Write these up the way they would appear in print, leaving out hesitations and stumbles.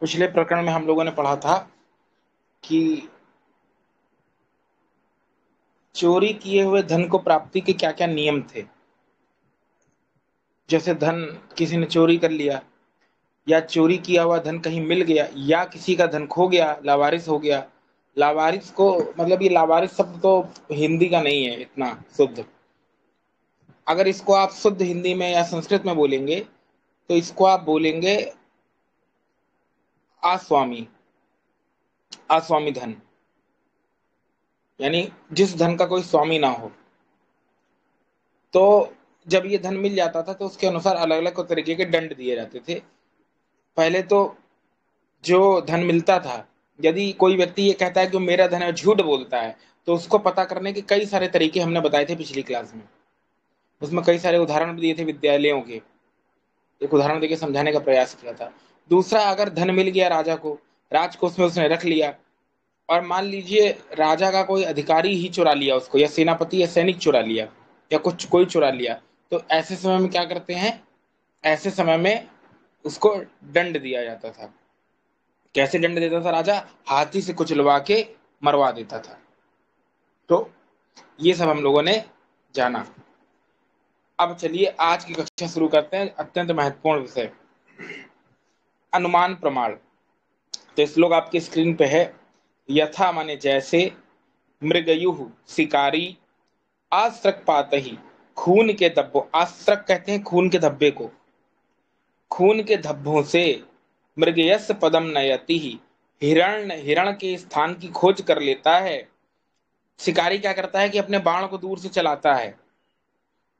पिछले प्रकरण में हम लोगों ने पढ़ा था कि चोरी किए हुए धन को प्राप्ति के क्या क्या नियम थे। जैसे धन किसी ने चोरी कर लिया, या चोरी किया हुआ धन कहीं मिल गया, या किसी का धन खो गया, लावारिस हो गया। लावारिस को मतलब ये लावारिस शब्द तो हिंदी का नहीं है इतना शुद्ध। अगर इसको आप शुद्ध हिंदी में या संस्कृत में बोलेंगे तो इसको आप बोलेंगे आस्वामी। आस्वामी धन यानी जिस धन का कोई स्वामी ना हो। तो जब ये धन मिल जाता था तो उसके अनुसार अलग अलग तरीके के दंड दिए जाते थे। पहले तो जो धन मिलता था, यदि कोई व्यक्ति ये कहता है कि वो मेरा धन है, झूठ बोलता है, तो उसको पता करने के कई सारे तरीके हमने बताए थे पिछली क्लास में। उसमें कई सारे उदाहरण भी दिए थे विद्यालयों के। एक उदाहरण देके समझाने का प्रयास किया था। दूसरा, अगर धन मिल गया राजा को, राजकोष में उसने रख लिया, और मान लीजिए राजा का कोई अधिकारी ही चुरा लिया उसको, या सेनापति या सैनिक चुरा लिया, या कुछ कोई चुरा लिया, तो ऐसे समय में क्या करते हैं? ऐसे समय में उसको दंड दिया जाता था। कैसे दंड देता था राजा? हाथी से कुचलवा के मरवा देता था। तो ये सब हम लोगों ने जाना। अब चलिए आज की कक्षा शुरू करते हैं। अत्यंत महत्वपूर्ण विषय, अनुमान प्रमाण। तो श्लोक आपकी स्क्रीन पे है। यथा माने जैसे, मृगयुः शिकारी, आस्त्रक पातहि खून के धब्बों, आस्त्रक कहते हैं खून के धब्बे को, खून के धब्बों से मृगयस्य पदम नयति ही, हिरण हिरण के स्थान की खोज कर लेता है। शिकारी क्या करता है कि अपने बाण को दूर से चलाता है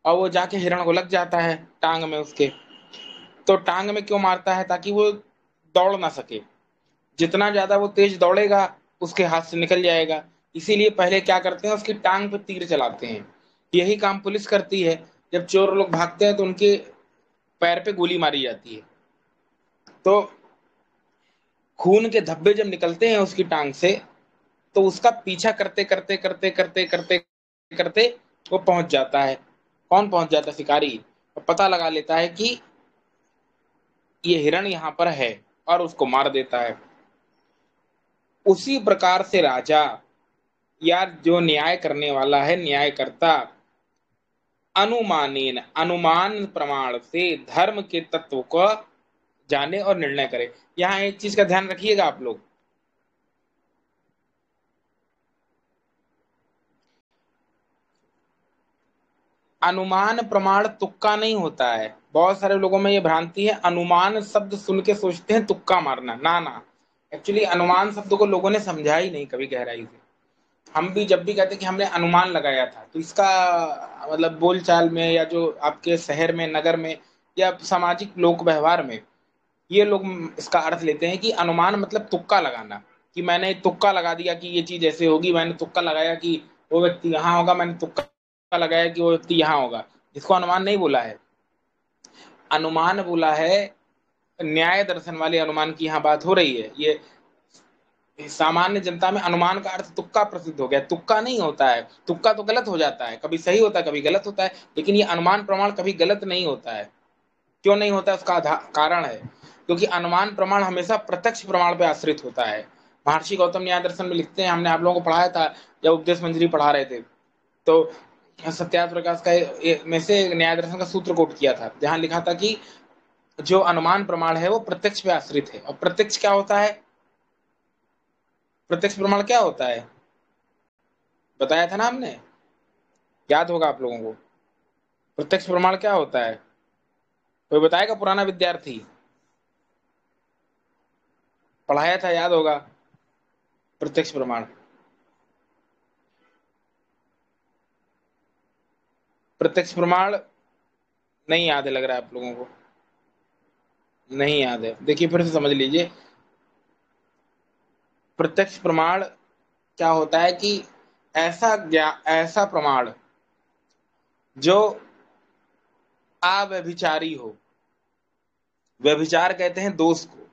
और वो जाके हिरण को लग जाता है टांग में उसके। तो टांग में क्यों मारता है? ताकि वो दौड़ ना सके। जितना ज्यादा वो तेज दौड़ेगा उसके हाथ से निकल जाएगा। इसीलिए पहले क्या करते हैं, उसकी टांग पे तीर चलाते हैं। यही काम पुलिस करती है। जब चोर लोग भागते हैं तो उनके पैर पे गोली मारी जाती है। तो खून के धब्बे जब निकलते हैं उसकी टांग से, तो उसका पीछा करते करते करते करते करते करते वो पहुंच जाता है। कौन पहुंच जाता है? शिकारी। और पता लगा लेता है कि ये हिरण यहाँ पर है, और उसको मार देता है। उसी प्रकार से राजा या जो न्याय करने वाला है, न्यायकर्ता, अनुमानेन अनुमान प्रमाण से धर्म के तत्व को जाने और निर्णय करे। यहाँ एक चीज का ध्यान रखिएगा आप लोग। अनुमान प्रमाण तुक्का नहीं होता है। बहुत सारे लोगों में ये भ्रांति है, अनुमान शब्द सुन के सोचते हैं तुक्का मारना। ना ना, एक्चुअली अनुमान शब्द को लोगों ने समझा ही नहीं कभी गहराई से। हम भी जब भी कहते हैं कि हमने अनुमान लगाया था, तो इसका मतलब बोलचाल में या जो आपके शहर में, नगर में, या सामाजिक लोक व्यवहार में, ये लोग इसका अर्थ लेते हैं कि अनुमान मतलब तुक्का लगाना। कि मैंने तुक्का लगा दिया कि ये चीज ऐसे होगी, मैंने तुक्का लगाया कि वो व्यक्ति यहाँ होगा, मैंने तुक्का लगाया कि वो व्यक्ति यहाँ होगा। इसको अनुमान नहीं बोला है। अनुमान बोला है न्याय दर्शन वाले अनुमान की यहाँ बात हो रही है। ये सामान्य जनता में अनुमान का अर्थ तुक्का प्रसिद्ध हो गया। तुक्का नहीं होता है। तुक्का तो गलत हो जाता है, कभी सही होता है कभी गलत होता है, लेकिन ये अनुमान प्रमाण कभी गलत नहीं होता है। क्यों नहीं होता? उसका कारण है। क्योंकि अनुमान प्रमाण हमेशा प्रत्यक्ष प्रमाण पर आश्रित होता है। महर्षि गौतम न्याय दर्शन में लिखते हैं, हमने आप लोगों को पढ़ाया था जब उपदेश मंजरी पढ़ा रहे थे, तो सत्यार्थ प्रकाश का में से न्याय दर्शन का सूत्र कोट किया था, जहां लिखा था कि जो अनुमान प्रमाण है वो प्रत्यक्ष पे आश्रित है। और प्रत्यक्ष क्या होता है? प्रत्यक्ष प्रमाण क्या होता है बताया था ना हमने, याद होगा आप लोगों को। प्रत्यक्ष प्रमाण क्या होता है? कोई बताएगा? पुराना विद्यार्थी पढ़ाया था, याद होगा। प्रत्यक्ष प्रमाण, प्रत्यक्ष प्रमाण नहीं याद है लग रहा है आप लोगों को। नहीं याद है, देखिए फिर से समझ लीजिए। प्रत्यक्ष प्रमाण क्या होता है कि ऐसा प्रमाण जो अव्यभिचारी हो। व्यभिचार कहते हैं दोष को।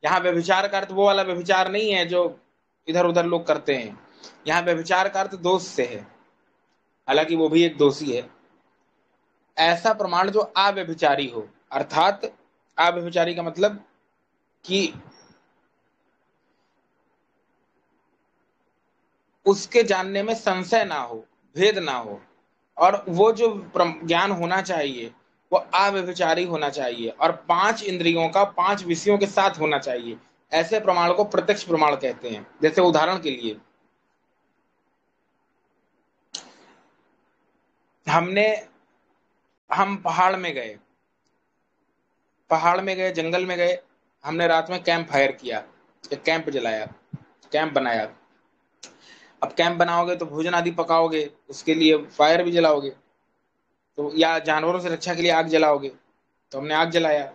यहाँ व्यभिचार का अर्थ वो वाला व्यभिचार नहीं है जो इधर उधर लोग करते हैं। यहाँ व्यभिचार का अर्थ दोष से है, हालांकि वो भी एक दोषी है। ऐसा प्रमाण जो अव्यभिचारी हो, अर्थात अव्यभिचारी का मतलब कि उसके जानने में संशय ना हो, भेद ना हो, और वो जो ज्ञान होना चाहिए वो अव्यभिचारी होना चाहिए और 5 इंद्रियों का 5 विषयों के साथ होना चाहिए। ऐसे प्रमाण को प्रत्यक्ष प्रमाण कहते हैं। जैसे उदाहरण के लिए हम पहाड़ में गए, जंगल में गए, हमने रात में कैंप फायर किया, एक कैंप जलाया, कैंप बनाया। अब कैंप बनाओगे तो भोजन आदि पकाओगे, उसके लिए फायर भी जलाओगे, तो या जानवरों से रक्षा के लिए आग जलाओगे, तो हमने आग जलाया।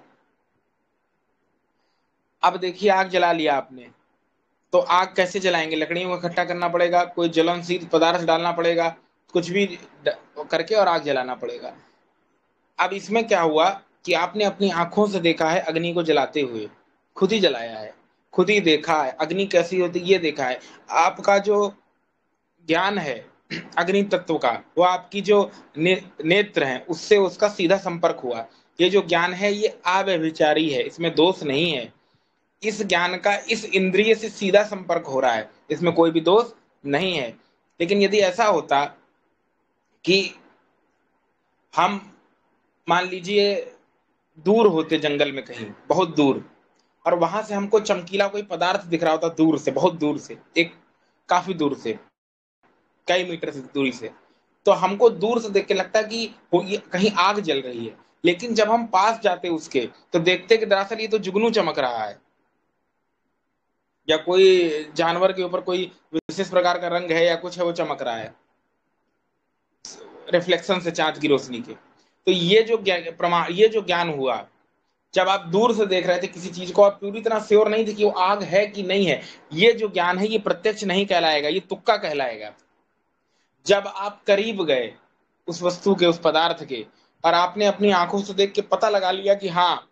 अब देखिए आग जला लिया आपने, तो आग कैसे जलाएंगे? लकड़ियों को इकट्ठा करना पड़ेगा, कोई ज्वलनशील पदार्थ डालना पड़ेगा, कुछ भी करके और आग जलाना पड़ेगा। अब इसमें क्या हुआ कि आपने अपनी आंखों से देखा है अग्नि को जलाते हुए, खुद ही जलाया है, खुद ही देखा है अग्नि कैसी होती ये देखा है। आपका जो ज्ञान है अग्नि तत्व का, वो आपकी जो नेत्र है उससे उसका सीधा संपर्क हुआ। ये जो ज्ञान है ये अव्यभिचारी है, इसमें दोष नहीं है। इस ज्ञान का इस इंद्रिय से सीधा संपर्क हो रहा है, इसमें कोई भी दोष नहीं है। लेकिन यदि ऐसा होता कि हम मान लीजिए दूर होते जंगल में कहीं बहुत दूर, और वहां से हमको चमकीला कोई पदार्थ दिख रहा होता दूर से, बहुत दूर से, एक काफी दूर से, कई मीटर से दूरी से, तो हमको दूर से देख के लगता है कि कहीं आग जल रही है। लेकिन जब हम पास जाते उसके तो देखते कि दरअसल ये तो जुगनू चमक रहा है, या कोई जानवर के ऊपर कोई विशेष प्रकार का रंग है या कुछ है वो चमक रहा है रिफ्लेक्शन से चांद की रोशनी के। तो ये जो ज्ञान हुआ, जब आप दूर से देख रहे थे किसी चीज को, आप पूरी तरह श्योर नहीं थे कि वो आग है कि नहीं है, ये जो ज्ञान है ये प्रत्यक्ष नहीं कहलाएगा, ये तुक्का कहलाएगा। जब आप करीब गए उस वस्तु के, उस पदार्थ के, और आपने अपनी आंखों से देख के पता लगा लिया कि हाँ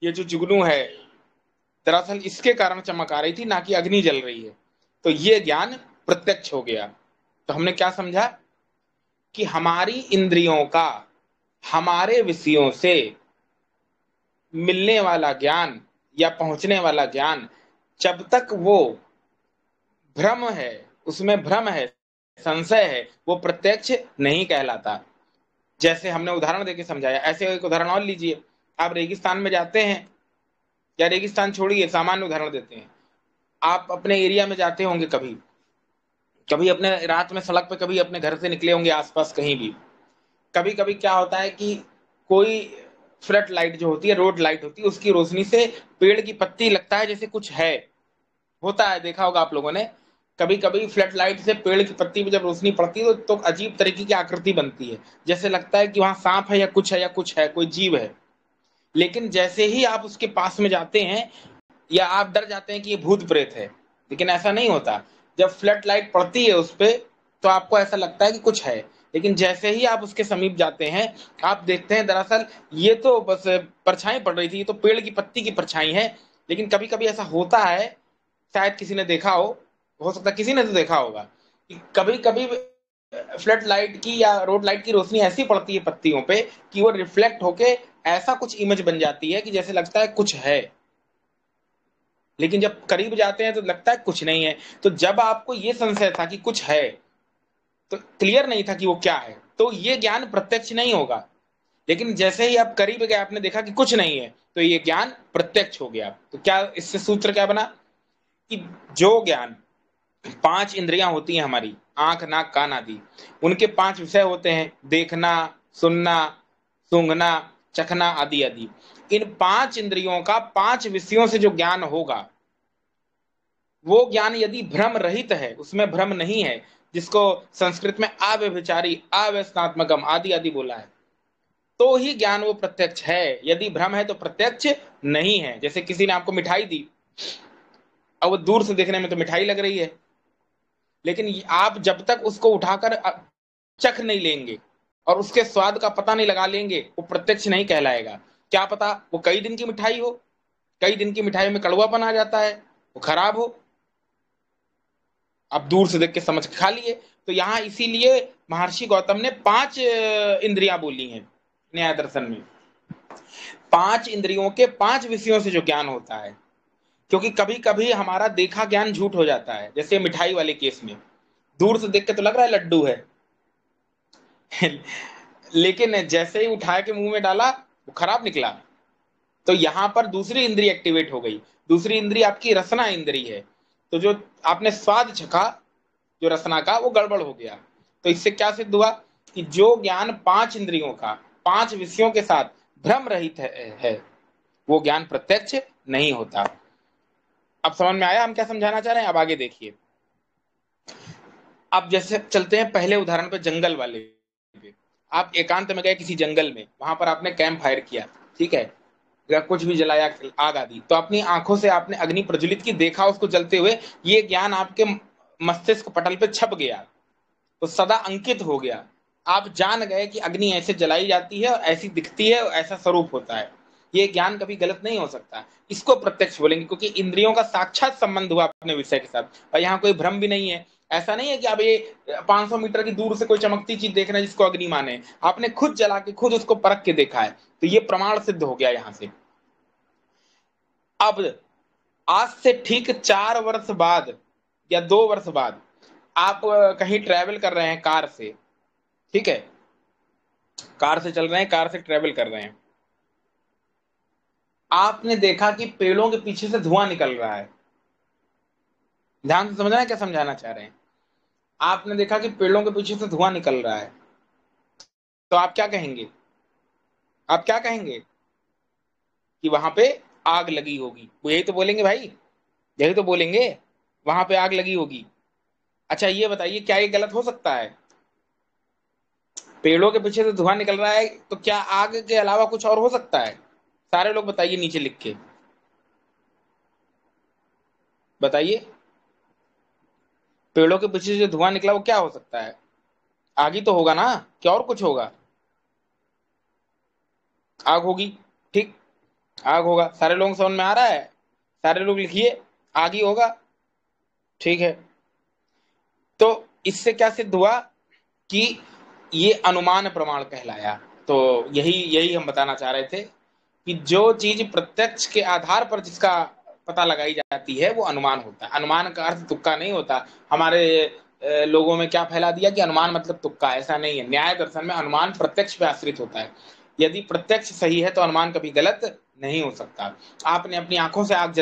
ये जो जुगनू है दरअसल इसके कारण चमक आ रही थी, ना कि अग्नि जल रही है, तो ये ज्ञान प्रत्यक्ष हो गया। तो हमने क्या समझा कि हमारी इंद्रियों का हमारे विषयों से मिलने वाला ज्ञान या पहुंचने वाला ज्ञान, जब तक वो भ्रम है, उसमें भ्रम है, संशय है, वो प्रत्यक्ष नहीं कहलाता। जैसे हमने उदाहरण देके समझाया, ऐसे एक उदाहरण और लीजिए। आप रेगिस्तान में जाते हैं, या रेगिस्तान छोड़िए, सामान्य उदाहरण देते हैं। आप अपने एरिया में जाते होंगे, कभी कभी अपने रात में सड़क पे कभी अपने घर से निकले होंगे आसपास कहीं भी। कभी कभी क्या होता है कि कोई फ्लड लाइट जो होती है, रोड लाइट होती है, उसकी रोशनी से पेड़ की पत्ती लगता है जैसे कुछ है, होता है, देखा होगा आप लोगों ने। कभी कभी फ्लड लाइट से पेड़ की पत्ती में जब रोशनी पड़ती है तो अजीब तरीके की आकृति बनती है, जैसे लगता है कि वहां सांप है या कुछ है, या कुछ है, कोई जीव है। लेकिन जैसे ही आप उसके पास में जाते हैं, या आप डर जाते हैं कि ये भूत प्रेत है, लेकिन ऐसा नहीं होता। जब फ्लड लाइट पड़ती है उस पर तो आपको ऐसा लगता है कि कुछ है, लेकिन जैसे ही आप उसके समीप जाते हैं आप देखते हैं दरअसल ये तो बस परछाई पड़ रही थी, ये तो पेड़ की पत्ती की परछाई है। लेकिन कभी कभी ऐसा होता है, शायद किसी ने देखा हो सकता है किसी ने तो देखा होगा, कि कभी कभी फ्लड लाइट की या रोड लाइट की रोशनी ऐसी पड़ती है पत्तियों पे कि वो रिफ्लेक्ट होके ऐसा कुछ इमेज बन जाती है कि जैसे लगता है कुछ है, लेकिन जब करीब जाते हैं तो लगता है कुछ नहीं है। तो जब आपको ये संशय था कि कुछ है, तो क्लियर नहीं था कि वो क्या है, तो ये ज्ञान प्रत्यक्ष नहीं होगा। लेकिन जैसे ही आप करीब गए, आपने देखा कि कुछ नहीं है, तो ये ज्ञान प्रत्यक्ष हो गया। तो क्या इससे सूत्र क्या बना कि जो ज्ञान 5 इंद्रियां होती हैं हमारी, आंख नाक कान आदि, उनके 5 विषय होते हैं, देखना, सुनना, सूंघना, चखना आदि आदि। इन 5 इंद्रियों का 5 विषयों से जो ज्ञान होगा, वो ज्ञान यदि भ्रम रहित है, उसमें भ्रम नहीं है, जिसको संस्कृत में अव्यभिचारी, अव्यसनात्मकम आदि आदि बोला है, तो ही ज्ञान वो प्रत्यक्ष है। यदि भ्रम है तो प्रत्यक्ष नहीं है। जैसे किसी ने आपको मिठाई दी, अब वो दूर से देखने में तो मिठाई लग रही है, लेकिन आप जब तक उसको उठाकर चख नहीं लेंगे और उसके स्वाद का पता नहीं लगा लेंगे, वो प्रत्यक्ष नहीं कहलाएगा। क्या पता वो कई दिन की मिठाई हो, कई दिन की मिठाई में कड़वापन आ जाता है, वो खराब हो, आप दूर से देख के समझ के खा लिए। तो यहाँ इसीलिए महर्षि गौतम ने 5 इंद्रियां बोली हैं न्याय दर्शन में। 5 इंद्रियों के 5 विषयों से जो ज्ञान होता है। क्योंकि कभी कभी हमारा देखा ज्ञान झूठ हो जाता है, जैसे मिठाई वाले केस में दूर से देख के तो लग रहा है लड्डू है लेकिन जैसे ही उठा के मुंह में डाला वो खराब निकला। तो यहां पर दूसरी इंद्री एक्टिवेट हो गई। दूसरी इंद्री आपकी रसना इंद्री है। तो जो आपने स्वाद चखा जो रसना का, वो गड़बड़ हो गया। तो इससे क्या सिद्ध हुआ कि जो ज्ञान 5 इंद्रियों का 5 विषयों के साथ भ्रम रहित है वो ज्ञान प्रत्यक्ष नहीं होता। अब समझ में आया हम क्या समझाना चाह रहे हैं? अब आगे देखिए। अब जैसे चलते हैं पहले उदाहरण पे, जंगल वाले पे। आप एकांत में गए किसी जंगल में, वहां पर आपने कैंप फायर किया, ठीक है, या कुछ भी जलाया, आग आदि, तो अपनी आंखों से आपने अग्नि प्रज्वलित की, देखा उसको जलते हुए, ये ज्ञान आपके मस्तिष्क पटल पे छप गया, तो सदा अंकित हो गया। आप जान गए कि अग्नि ऐसे जलाई जाती है और ऐसी दिखती है और ऐसा स्वरूप होता है। ये ज्ञान कभी गलत नहीं हो सकता। इसको प्रत्यक्ष बोलेंगे, क्योंकि इंद्रियों का साक्षात संबंध हुआ अपने विषय के साथ और यहाँ कोई भ्रम भी नहीं है। ऐसा नहीं है कि अब ये 500 मीटर की दूर से कोई चमकती चीज देख रहे हैं जिसको अग्नि माने, आपने खुद जला के खुद उसको परख के देखा है, तो ये प्रमाण सिद्ध हो गया यहां से। अब आज से ठीक 4 वर्ष बाद या 2 वर्ष बाद आप कहीं ट्रैवल कर रहे हैं कार से, ठीक है, कार से चल रहे हैं, कार से ट्रैवल कर रहे हैं, आपने देखा कि पेड़ों के पीछे से धुआं निकल रहा है। ध्यान से समझना है क्या समझाना चाह रहे हैं। आपने देखा कि पेड़ों के पीछे से धुआं निकल रहा है, तो आप क्या कहेंगे? आप क्या कहेंगे? कि वहां पे आग लगी होगी। वो यही तो बोलेंगे भाई, यही तो बोलेंगे, वहां पे आग लगी होगी। अच्छा ये बताइए, क्या ये गलत हो सकता है? पेड़ों के पीछे से धुआं निकल रहा है, तो क्या आग के अलावा कुछ और हो सकता है? सारे लोग बताइए नीचे लिख के, बताइए। पेड़ों के पीछे से जो धुआं निकला वो क्या हो सकता है? आग ही तो होगा ना, क्या और कुछ होगा? आग होगी, ठीक, आग होगा। सारे लोगों को समझ में आ रहा है? सारे लोग लिखिए, आग ही होगा, ठीक है। तो इससे क्या सिद्ध हुआ कि ये अनुमान प्रमाण कहलाया। तो यही यही हम बताना चाह रहे थे कि जो चीज प्रत्यक्ष के आधार पर जिसका पता लगाई जाती है वो अनुमान होता है। अनुमान का अर्थ तुक्का नहीं होता। हमारे लोगों में क्या फैला दिया कि अनुमान मतलब तुक्का, ऐसा नहीं है। न्याय दर्शन में अनुमान प्रत्यक्ष पे आश्रित होता है। यदि प्रत्यक्ष सही है तो अनुमान कभी गलत नहीं हो सकता। आपने अपनी आंखों से आग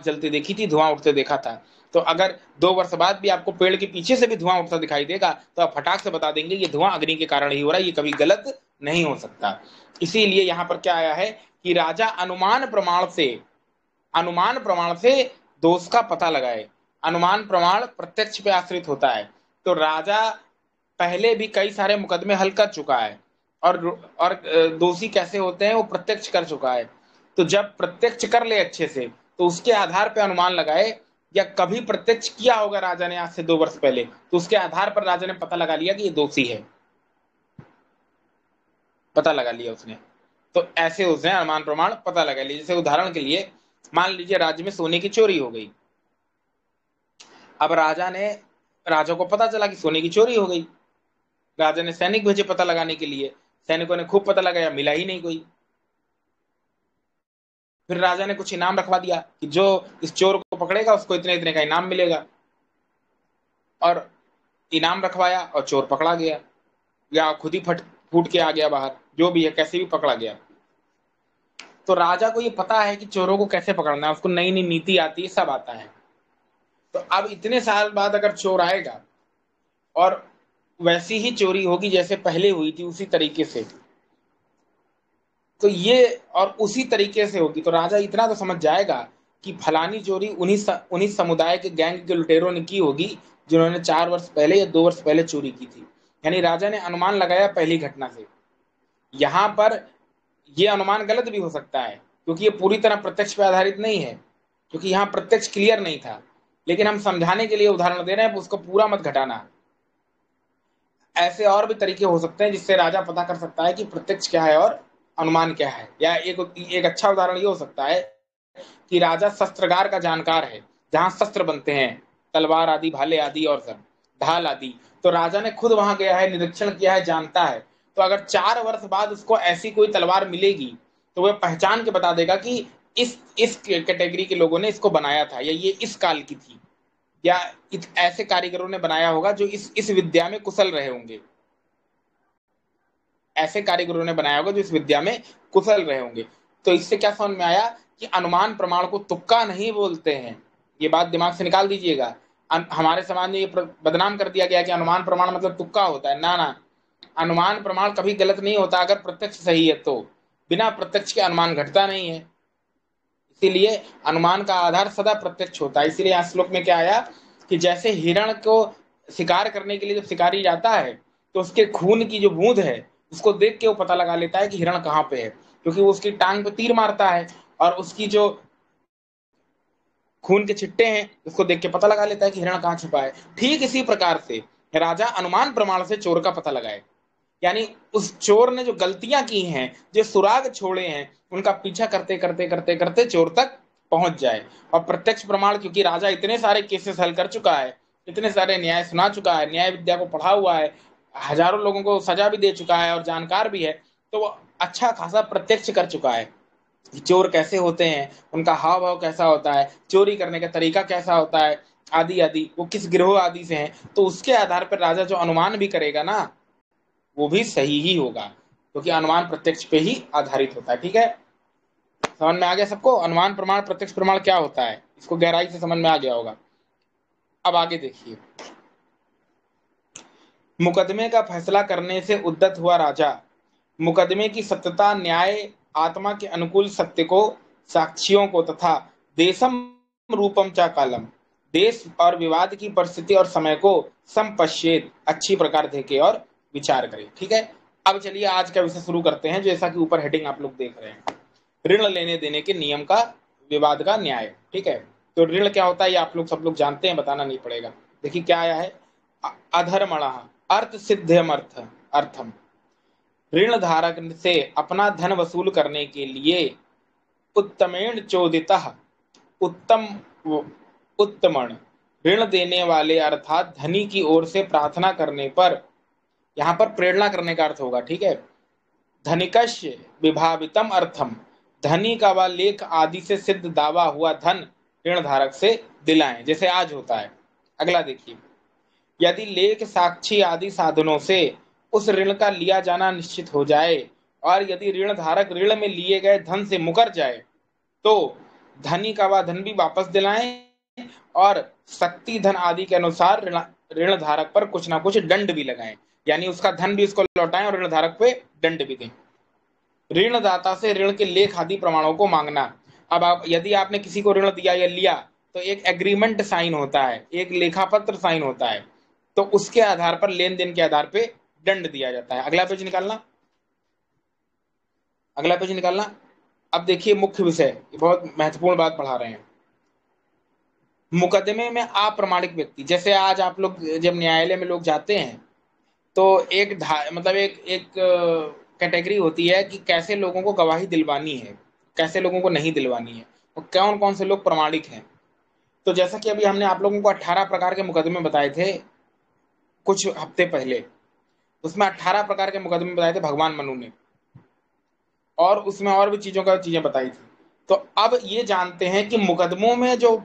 जलते देखी थी, धुआं उठते देखा था, तो अगर 2 वर्ष बाद भी आपको पेड़ के पीछे से भी धुआं उठता दिखाई देगा तो आप फटाक से बता देंगे ये धुआं अग्नि के कारण ही हो रहा है, ये कभी गलत नहीं हो सकता। इसीलिए यहां पर क्या आया है कि राजा अनुमान प्रमाण से दोष का पता लगाए। अनुमान प्रमाण प्रत्यक्ष पे आश्रित होता है। तो राजा पहले भी कई सारे मुकदमे हल कर चुका है और दोषी कैसे होते हैं वो प्रत्यक्ष कर चुका है। तो जब प्रत्यक्ष कर ले अच्छे से तो उसके आधार पर अनुमान लगाए, या कभी प्रत्यक्ष किया होगा राजा ने आज से 2 वर्ष पहले, तो उसके आधार पर राजा ने पता लगा लिया कि ये दोषी है, पता लगा लिया उसने। तो ऐसे उसने अनुमान प्रमाण पता लगा लिया। जैसे उदाहरण के लिए मान लीजिए राज्य में सोने की चोरी हो गई। अब राजा को पता चला कि सोने की चोरी हो गई। राजा ने सैनिक भेजे पता लगाने के लिए। सैनिकों ने खूब पता लगाया, मिला ही नहीं कोई। फिर राजा ने कुछ इनाम रखवा दिया कि जो इस चोर को पकड़ेगा उसको इतने इतने का इनाम मिलेगा। और इनाम रखवाया और चोर पकड़ा गया, या खुद ही फूट के आ गया बाहर, जो भी है, कैसे भी पकड़ा गया। तो राजा को ये पता है कि चोरों को कैसे पकड़ना है, उसको नई नई नीति आती है, सब आता है। तो अब इतने साल बाद अगर चोर आएगा और वैसी ही चोरी होगी जैसे पहले हुई थी, उसी तरीके से, तो ये और उसी तरीके से होगी, तो राजा इतना तो समझ जाएगा कि फलानी चोरी उन्हीं समुदाय के गैंग के लुटेरों ने की होगी जिन्होंने 4 वर्ष पहले या 2 वर्ष पहले चोरी की थी। यानी राजा ने अनुमान लगाया पहली घटना से। यहां पर यह अनुमान गलत भी हो सकता है क्योंकि ये पूरी तरह प्रत्यक्ष पे आधारित नहीं है, क्योंकि यहाँ प्रत्यक्ष क्लियर नहीं था। लेकिन हम समझाने के लिए उदाहरण दे रहे हैं, उसको पूरा मत घटाना। ऐसे और भी तरीके हो सकते हैं जिससे राजा पता कर सकता है कि प्रत्यक्ष क्या है और अनुमान क्या है। या एक अच्छा उदाहरण ये हो सकता है कि राजा शस्त्रगार का जानकार है, जहां शस्त्र बनते हैं, तलवार आदि, भाले आदि और सब ढाल आदि। तो राजा ने खुद वहां गया है, निरीक्षण किया है, जानता है। तो अगर 4 वर्ष बाद उसको ऐसी कोई तलवार मिलेगी तो वह पहचान के बता देगा कि इस कैटेगरी के लोगों ने इसको बनाया था, या ये इस काल की थी, या ऐसे कारीगरों ने बनाया होगा जो इस विद्या में कुशल रहे होंगे, ऐसे कारीगरों ने बनाया होगा जो इस विद्या में कुशल रहे होंगे। तो इससे क्या समझ में आया कि अनुमान प्रमाण को तुक्का नहीं बोलते हैं। ये बात दिमाग से निकाल दीजिएगा। हमारे समाज में ये बदनाम कर दिया गया कि अनुमान प्रमाण मतलब तुक्का होता है। ना ना, अनुमान प्रमाण कभी गलत नहीं होता अगर प्रत्यक्ष सही है तो। बिना प्रत्यक्ष के अनुमान घटता नहीं है, इसीलिए अनुमान का आधार सदा प्रत्यक्ष होता है। इसीलिए यहाँ श्लोक में क्या आया कि जैसे हिरण को शिकार करने के लिए जब शिकारी जाता है तो उसके खून की जो बूंद है उसको देख के वो पता लगा लेता है कि हिरण कहाँ पे है, क्योंकि वो उसकी टांग पे तीर मारता है और उसकी जो खून के छिट्टे हैं उसको देख के पता लगा लेता है कि हिरण कहाँ छुपा है। ठीक इसी प्रकार से राजा अनुमान प्रमाण से चोर का पता लगाए, यानी उस चोर ने जो गलतियां की हैं, जो सुराग छोड़े हैं, उनका पीछा करते करते करते करते चोर तक पहुंच जाए। और प्रत्यक्ष प्रमाण, क्योंकि राजा इतने सारे केसेस हल कर चुका है, इतने सारे न्याय सुना चुका है, न्याय विद्या को पढ़ा हुआ है, हजारों लोगों को सजा भी दे चुका है और जानकार भी है, तो वो अच्छा खासा प्रत्यक्ष कर चुका है कि चोर कैसे होते हैं, उनका हाव भाव कैसा होता है, चोरी करने का तरीका कैसा होता है, आदि आदि, वो किस गिरोह आदि से हैं। तो उसके आधार पर राजा जो अनुमान भी करेगा ना, वो भी सही ही होगा, क्योंकि अनुमान प्रत्यक्ष पे ही आधारित होता है। ठीक है, समझ में आ गया सबको अनुमान प्रमाण प्रत्यक्ष प्रमाण क्या होता है? इसको गहराई से समझ में आ गया होगा। अब आगे देखिए, मुकदमे का फैसला करने से उद्यत हुआ राजा मुकदमे की सत्यता, न्याय, आत्मा के अनुकूल सत्य को, साक्षियों को तथा देशम रूपम चा कालम, देश और विवाद की परिस्थिति और समय को संपश्चेत, अच्छी प्रकार देखे और विचार करे। ठीक है, अब चलिए आज का विषय शुरू करते हैं। जैसा कि ऊपर हेडिंग आप लोग देख रहे हैं, ऋण लेने देने के नियम का, विवाद का न्याय। ठीक है, तो ऋण क्या होता है ये आप लोग सब लोग जानते हैं, बताना नहीं पड़ेगा। देखिए क्या आया है, अधर्मण अर्थ सिद्धम अर्थम, ऋण धारक से अपना धन वसूल करने के लिए उत्तमेण चोदितः, उत्तम उत्तमण, ऋण देने वाले अर्थात धनी की ओर से प्रार्थना करने पर, यहां पर प्रेरणा करने का अर्थ होगा। ठीक है, धनिकस्य विभावितम अर्थम, धनी का व लेख आदि से सिद्ध दावा हुआ धन ऋण धारक से दिलाएं, जैसे आज होता है। अगला देखिए, यदि लेख साक्षी आदि साधनों से उस ऋण का लिया जाना निश्चित हो जाए और यदि ऋण धारक ऋण में लिए गए धन से मुकर जाए तो धनी का वह धन भी वापस दिलाएं और शक्ति धन आदि के अनुसार ऋण धारक पर कुछ ना कुछ दंड भी लगाएं, यानी उसका धन भी उसको लौटाएं और ऋण धारक पे दंड भी दें। ऋणदाता से ऋण के लेख आदि प्रमाणों को मांगना। अब आप यदि आपने किसी को ऋण दिया या लिया तो एक एग्रीमेंट साइन होता है, एक लेखापत्र साइन होता है, तो उसके आधार पर, लेन देन के आधार पे दंड दिया जाता है। अगला पेज निकालना, अगला पेज निकालना। अब देखिए मुख्य विषय, बहुत महत्वपूर्ण बात पढ़ा रहे हैं। मुकदमे में अप्रमाणिक व्यक्ति, जैसे आज आप लोग जब न्यायालय में लोग जाते हैं तो एक मतलब एक कैटेगरी होती है कि कैसे लोगों को गवाही दिलवानी है, कैसे लोगों को नहीं दिलवानी है, और कौन कौन से लोग प्रमाणिक हैं। तो जैसा कि अभी हमने आप लोगों को 18 प्रकार के मुकदमे बताए थे कुछ हफ्ते पहले, उसमें 18 प्रकार के मुकदमे बताए थे भगवान मनु ने, और उसमें और भी चीजें बताई थी। तो अब ये जानते हैं कि मुकदमों में जो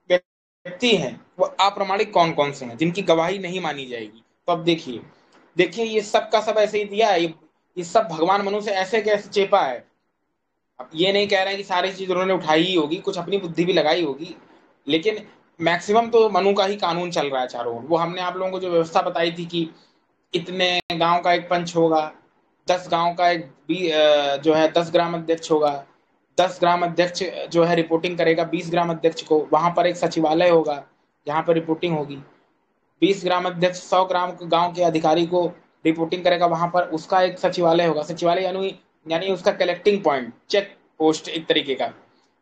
व्यक्ति हैं वो अप्रमाणिक कौन कौन से हैं जिनकी गवाही नहीं मानी जाएगी। तो अब देखिए, ये सब का सब ऐसे ही दिया है, ये सब भगवान मनु से ऐसे कैसे चेपा है। अब ये नहीं कह रहे हैं कि सारी चीज उन्होंने उठाई ही होगी, कुछ अपनी बुद्धि भी लगाई होगी, लेकिन मैक्सिमम तो मनु का ही कानून चल रहा है चारों ओर। वो हमने आप लोगों को जो व्यवस्था बताई थी कि इतने गांव का एक पंच होगा, 10 गांव का एक जो है 10 ग्राम अध्यक्ष होगा, 10 ग्राम अध्यक्ष जो है रिपोर्टिंग करेगा 20 ग्राम अध्यक्ष को, वहां पर एक सचिवालय होगा जहां पर रिपोर्टिंग होगी, 20 ग्राम अध्यक्ष 100 ग्राम गांव के अधिकारी को रिपोर्टिंग करेगा, वहां पर उसका एक सचिवालय होगा। सचिवालय यानी उसका कलेक्टिंग पॉइंट, चेक पोस्ट, एक तरीके का।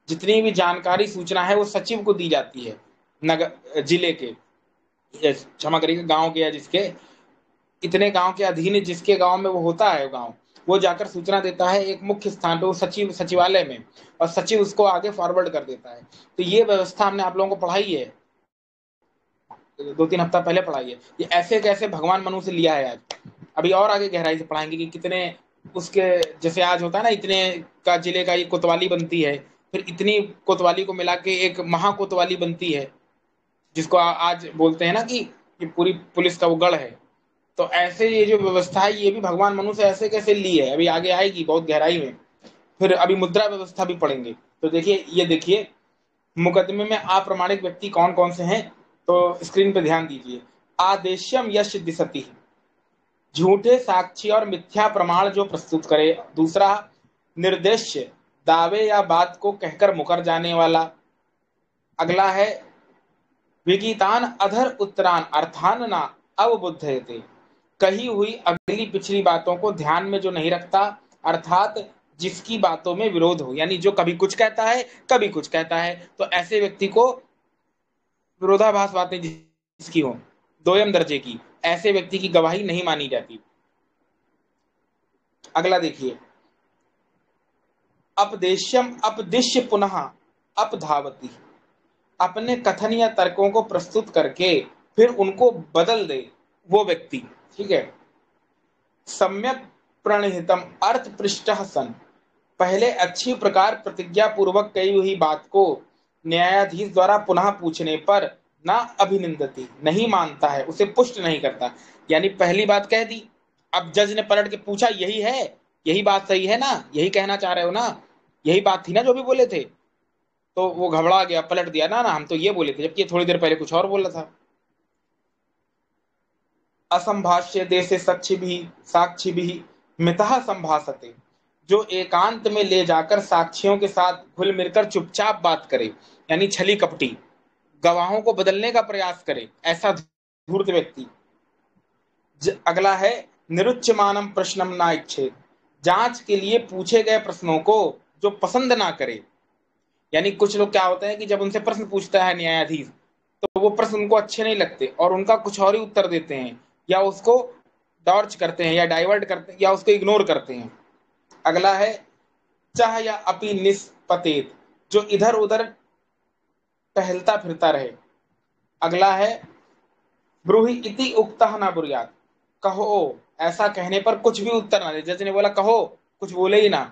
जितनी भी जानकारी सूचना है वो सचिव को दी जाती है, नगर जिले के, क्षमा करिएगा गांव के, या जिसके इतने गांव के अधीन जिसके गांव में वो होता है गांव, वो जाकर सूचना देता है एक मुख्य स्थान पे, वो सचिवालय में, और सचिव उसको आगे फॉरवर्ड कर देता है। तो ये व्यवस्था हमने आप लोगों को पढ़ाई है, 2-3 हफ्ता पहले पढ़ाई है। ये ऐसे कैसे भगवान मनु से लिया है आज, अभी और आगे गहराई से पढ़ाएंगे कि कितने उसके जैसे आज होता है ना, इतने का जिले का ये कोतवाली बनती है, फिर इतनी कोतवाली को मिला के एक महाकोतवाली बनती है, जिसको आज बोलते हैं ना कि पूरी पुलिस का वो गढ़ है। तो ऐसे ये जो व्यवस्था है, ये भी भगवान मनु से ऐसे कैसे ली है, अभी आगे आएगी बहुत गहराई में। फिर अभी मुद्रा व्यवस्था भी पढ़ेंगे। तो देखिए, ये देखिए मुकदमे में अप्रमाणिक व्यक्ति कौन कौन से हैं, तो स्क्रीन पे ध्यान दीजिए। आदेश्यम यश दिसति, झूठे साक्षी और मिथ्या प्रमाण जो प्रस्तुत करे। दूसरा, निर्देश्य, दावे या बात को कहकर मुकर जाने वाला। अगला है विगीतान अधर उत्तरान अर्थान ना अवबुद्धयते, कही हुई अगली पिछली बातों को ध्यान में जो नहीं रखता, अर्थात जिसकी बातों में विरोध हो, यानी जो कभी कुछ कहता है कभी कुछ कहता है, तो ऐसे व्यक्ति को विरोधाभास बातें जिसकी हो दोयम दर्जे की, ऐसे व्यक्ति की गवाही नहीं मानी जाती। अगला देखिए, अपदेश्यम अपदिश्य पुनः अपधावती, अपने कथन या तर्कों को प्रस्तुत करके फिर उनको बदल दे वो व्यक्ति, ठीक है। सम्यक प्रणहितम अर्थ पृष्ठ सन, पहले अच्छी प्रकार प्रतिज्ञा पूर्वक कही हुई बात को न्यायाधीश द्वारा पुनः पूछने पर ना अभिनिंदती, नहीं मानता है, उसे पुष्ट नहीं करता। यानी पहली बात कह दी, अब जज ने पलट के पूछा यही है, यही बात सही है ना, यही कहना चाह रहे हो ना, यही बात थी ना जो भी बोले थे, तो वो घबरा गया, पलट दिया ना ना हम तो ये बोले थे, जबकि थोड़ी देर पहले कुछ और बोला था। असंभाष्य देशे साक्षी भी मितः संभाषते, जो एकांत में ले जाकर साक्षियों के साथ घुल मिलकर चुपचाप बात करे, यानी छली कपटी, गवाहों को बदलने का प्रयास करे, ऐसा धूर्त व्यक्ति। अगला है निरुच्यमानम प्रश्नम ना इच्छे, जांच के लिए पूछे गए प्रश्नों को जो पसंद ना करे। यानी कुछ लोग क्या होते हैं कि जब उनसे प्रश्न पूछता है न्यायाधीश, तो वो प्रश्न उनको अच्छे नहीं लगते और उनका कुछ और ही उत्तर देते हैं, या उसको डॉर्च करते हैं या डाइवर्ट करते हैं या उसको इग्नोर करते हैं। अगला है चाह या अपि निष्पतेत, जो इधर उधर टहलता फिरता रहे। अगला है ब्रूहि इति उक्तः न ब्रूयात, कहो, ऐसा कहने पर कुछ भी उत्तर ना दे। जज ने बोला कहो, कुछ बोले ही ना।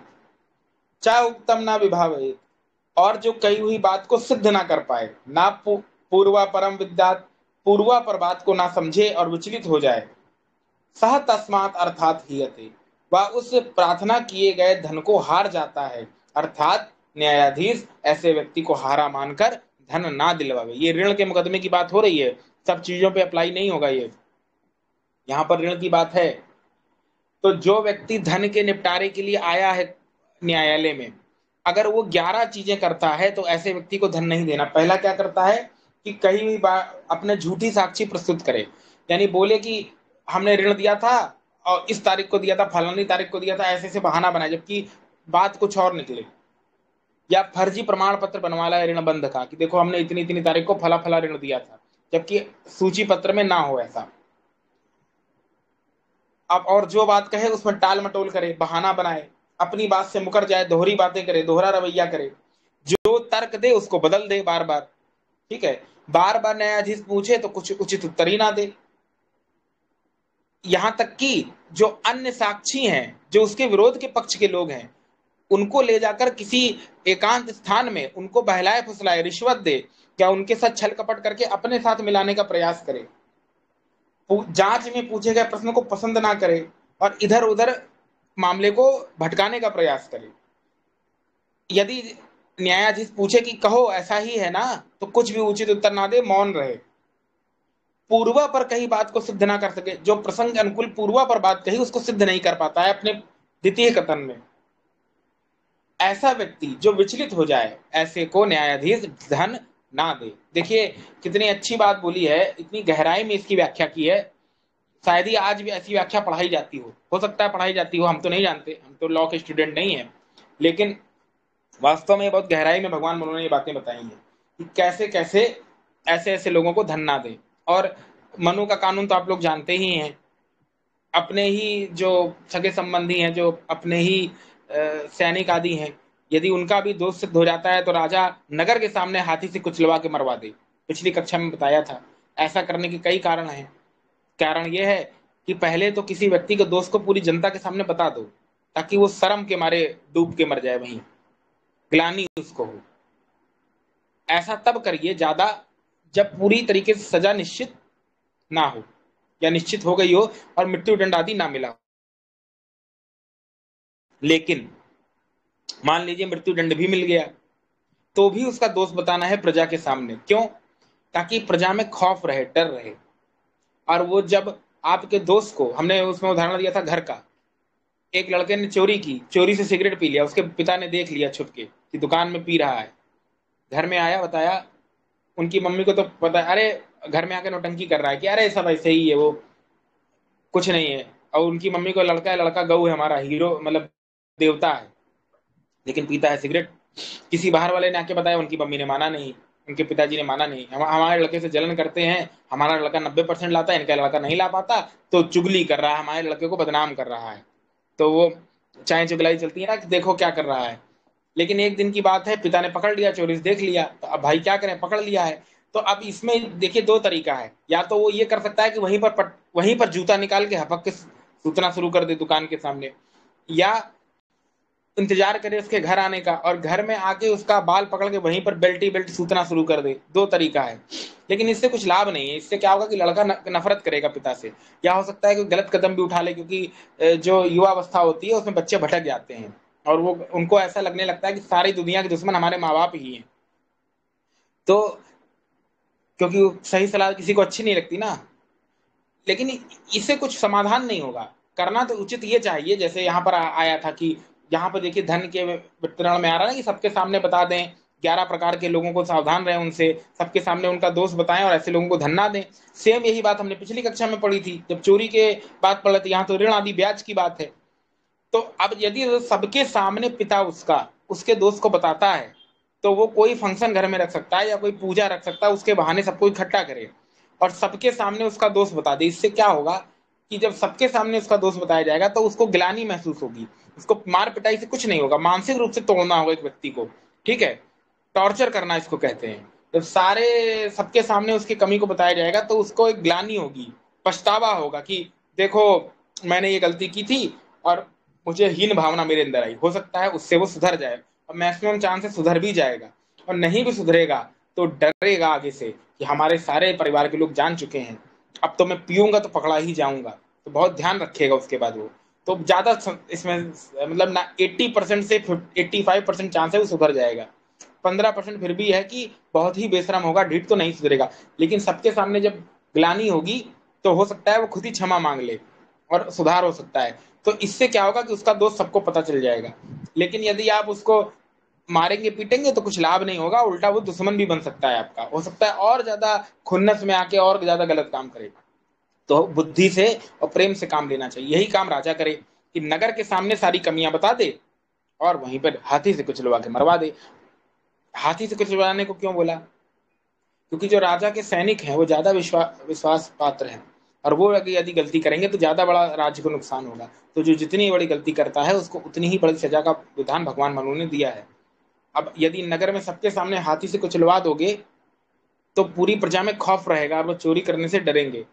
चा उक्तम ना विभावयेत, और जो कही हुई बात को सिद्ध ना कर पाए, ना पूर्वा परम विद्यात, पूर्वा पर बात को ना समझे और विचलित हो जाए। सह तस्मात अर्थात हीयते, वह उस प्रार्थना किए गए धन को हार जाता है, अर्थात न्यायाधीश ऐसे व्यक्ति को हारा मानकर धन ना दिलवावे। ये ऋण के मुकदमे की बात हो रही है, सब चीजों पे अप्लाई नहीं होगा, ये यहाँ पर ऋण की बात है। तो जो व्यक्ति धन के निपटारे के लिए आया है न्यायालय में, अगर वो 11 चीजें करता है तो ऐसे व्यक्ति को धन नहीं देना। पहला क्या करता है कि कहीं भी अपने झूठी साक्षी प्रस्तुत करे, यानी बोले कि हमने ऋण दिया था और इस तारीख को दिया था, फलानी तारीख को दिया था, ऐसे ऐसे बहाना बनाए जबकि बात कुछ और निकले। या फर्जी प्रमाण पत्र बनवा है ऋण बंध का कि देखो हमने इतनी इतनी तारीख को फला फला ऋण दिया था, जबकि सूची पत्र में ना हो ऐसा। अब और जो बात कहे उसमें टाल मटोल करे, बहाना बनाए, अपनी बात से मुकर जाए, दोहरी बातें करे, दोहरा रवैया करे, जो तर्क दे उसको बदल दे बार बार, ठीक है। बार बार न्यायाधीश पूछे तो कुछ उचित उत्तर ही ना दे। यहां तक कि जो अन्य साक्षी हैं, जो उसके विरोध के पक्ष के लोग हैं, उनको ले जाकर किसी एकांत स्थान में उनको बहलाए फुसलाए, रिश्वत दे, क्या उनके साथ छल कपट करके अपने साथ मिलाने का प्रयास करे, जांच में पूछे गए प्रश्न को पसंद ना करे और इधर उधर मामले को भटकाने का प्रयास करे। यदि न्यायाधीश पूछे कि कहो ऐसा ही है ना, तो कुछ भी उचित उत्तर ना दे, मौन रहे। पूर्वा पर कही बात को सिद्ध ना कर सके, जो प्रसंग अनुकूल पूर्वा पर बात कही उसको सिद्ध नहीं कर पाता है अपने द्वितीय कथन में। ऐसा व्यक्ति जो विचलित हो जाए, ऐसे को न्यायाधीश धन ना दे। देखिए कितनी अच्छी बात बोली है, इतनी गहराई में इसकी व्याख्या की है। शायद ही आज भी ऐसी व्याख्या पढ़ाई जाती हो सकता है पढ़ाई जाती हो, हम तो नहीं जानते, हम तो लॉ के स्टूडेंट नहीं है, लेकिन वास्तव में बहुत गहराई में भगवान मनु ने ये बातें बताई हैं कि कैसे कैसे ऐसे ऐसे लोगों को धन ना दे। और मनु का कानून तो आप लोग जानते ही हैं, अपने ही जो सगे संबंधी हैं, जो अपने ही सैनिक आदि हैं, यदि उनका भी दोष सिद्ध हो जाता है तो राजा नगर के सामने हाथी से कुचलवा के मरवा दे। पिछली कक्षा में बताया था। ऐसा करने के कई कारण हैं। कारण यह है कि पहले तो किसी व्यक्ति के दोष को पूरी जनता के सामने बता दो, ताकि वो शर्म के मारे डूब के मर जाए, वहीं ग्लानि उसको हो। ऐसा तब करिए ज्यादा जब पूरी तरीके से सजा निश्चित ना हो, या निश्चित हो गई हो और मृत्यु दंड आदि ना मिला हो। लेकिन मान लीजिए मृत्यु दंड भी मिल गया, तो भी उसका दोष बताना है प्रजा के सामने। क्यों? ताकि प्रजा में खौफ रहे, डर रहे। और वो जब आपके दोस्त को, हमने उसमें उदाहरण दिया था घर का, एक लड़के ने चोरी की, चोरी से सिगरेट पी लिया, उसके पिता ने देख लिया छुप के कि दुकान में पी रहा है, घर में आया, बताया, उनकी मम्मी को तो पता, अरे घर में आके नौटंकी कर रहा है कि अरे सब ऐसे ही है, वो कुछ नहीं है। और उनकी मम्मी को लड़का है, लड़का गऊ है, हमारा हीरो, मतलब देवता है, लेकिन पीता है सिगरेट। किसी बाहर वाले ने आके बताया, उनकी मम्मी ने माना नहीं, उनके पिताजी ने माना नहीं। हमारे लड़के से जलन करते हैं, हमारा लड़का 90% लाता है, इनका लड़का नहीं ला पाता, तो चुगली कर रहा है, हमारे लड़के को बदनाम कर रहा है। तो वो चाय चुगलाई चलती है ना कि देखो क्या कर रहा है। लेकिन एक दिन की बात है, पिता ने पकड़ लिया, चोरी से देख लिया, तो अब भाई क्या करें, पकड़ लिया है। तो अब इसमें देखिए दो तरीका है, या तो वो ये कर सकता है कि वहीं पर जूता निकाल के हपक के सूतना शुरू कर दे दुकान के सामने, या इंतजार करे उसके घर आने का और घर में आके उसका बाल पकड़ के वहीं पर बेल्टी बेल्ट सूतना शुरू कर दे। दो तरीका है, लेकिन इससे कुछ लाभ नहीं है। इससे क्या होगा कि लड़का नफरत करेगा पिता से, या हो सकता है कि गलत कदम भी उठा ले, क्योंकि जो युवा अवस्था होती है उसमें बच्चे भटक जाते हैं और वो उनको ऐसा लगने लगता है कि सारी दुनिया के दुश्मन हमारे माँ बाप ही हैं। तो क्योंकि सही सलाह किसी को अच्छी नहीं लगती ना। लेकिन इससे कुछ समाधान नहीं होगा। करना तो उचित ये चाहिए, जैसे यहाँ पर आया था कि यहाँ पर देखिए धन के वितरण में आ रहा है ना कि सबके सामने बता दें, 11 प्रकार के लोगों को सावधान रहें उनसे, सबके सामने उनका दोष बताएं और ऐसे लोगों को धन ना दें। सेम यही बात हमने पिछली कक्षा में पढ़ी थी, जब चोरी के बात पढ़ रहे थे, यहाँ तो ऋण आदि ब्याज की बात है। तो अब यदि सबके सामने पिता उसका उसके दोस्त को बताता है, तो वो कोई फंक्शन घर में रख सकता है या कोई पूजा रख सकता है, उसके बहाने सबको इकट्ठा करे और सबके सामने उसका दोस्त बता दे। इससे क्या होगा कि जब सबके सामने उसका दोस्त बताया जाएगा तो उसको ग्लानि महसूस होगी। उसको मार पिटाई से कुछ नहीं होगा, मानसिक रूप से तोड़ना होगा एक व्यक्ति को, ठीक है, टॉर्चर करना इसको कहते हैं। जब सारे सबके सामने उसकी कमी को बताया जाएगा तो उसको एक ग्लानि होगी, पछतावा होगा कि देखो मैंने ये गलती की थी और मुझे हीन भावना मेरे अंदर आई। हो सकता है उससे वो सुधर जाए, और मैक्सिमम चांस है सुधर भी जाएगा। और नहीं भी सुधरेगा तो डरेगा आगे से कि हमारे सारे परिवार के लोग जान चुके हैं, अब तो मैं पीऊंगा तो पकड़ा ही जाऊंगा। तो बहुत ध्यान रखेगा उसके बाद वो। तो ज्यादा इसमें मतलब ना 80% से 85% चांस है वो सुधर जाएगा। 15% फिर भी है कि बहुत ही बेशरम होगा, ढीठ तो नहीं सुधरेगा। लेकिन सबके सामने जब ग्लानि होगी तो हो सकता है वो खुद ही क्षमा मांग ले और सुधार हो सकता है। तो इससे क्या होगा कि उसका दोस्त सबको पता चल जाएगा। लेकिन यदि आप उसको मारेंगे पीटेंगे तो कुछ लाभ नहीं होगा, उल्टा वो दुश्मन भी बन सकता है आपका, हो सकता है और ज्यादा खुन्नस में आके और ज्यादा गलत काम करे। तो बुद्धि से और प्रेम से काम लेना चाहिए। यही काम राजा करे कि नगर के सामने सारी कमियां बता दे और वहीं पर हाथी से कुचलवा के मरवा दे। हाथी से कुचलवाने को क्यों बोला? क्योंकि जो राजा के सैनिक हैं वो ज्यादा विश्वास पात्र हैं, और वो अगर यदि गलती करेंगे तो ज्यादा बड़ा राज्य को नुकसान होगा। तो जो जितनी बड़ी गलती करता है उसको उतनी ही बड़ी सजा का विधान भगवान मनु ने दिया है। अब यदि नगर में सबके सामने हाथी से कुचलवा दोगे तो पूरी प्रजा में खौफ रहेगा और वो चोरी करने से डरेंगे।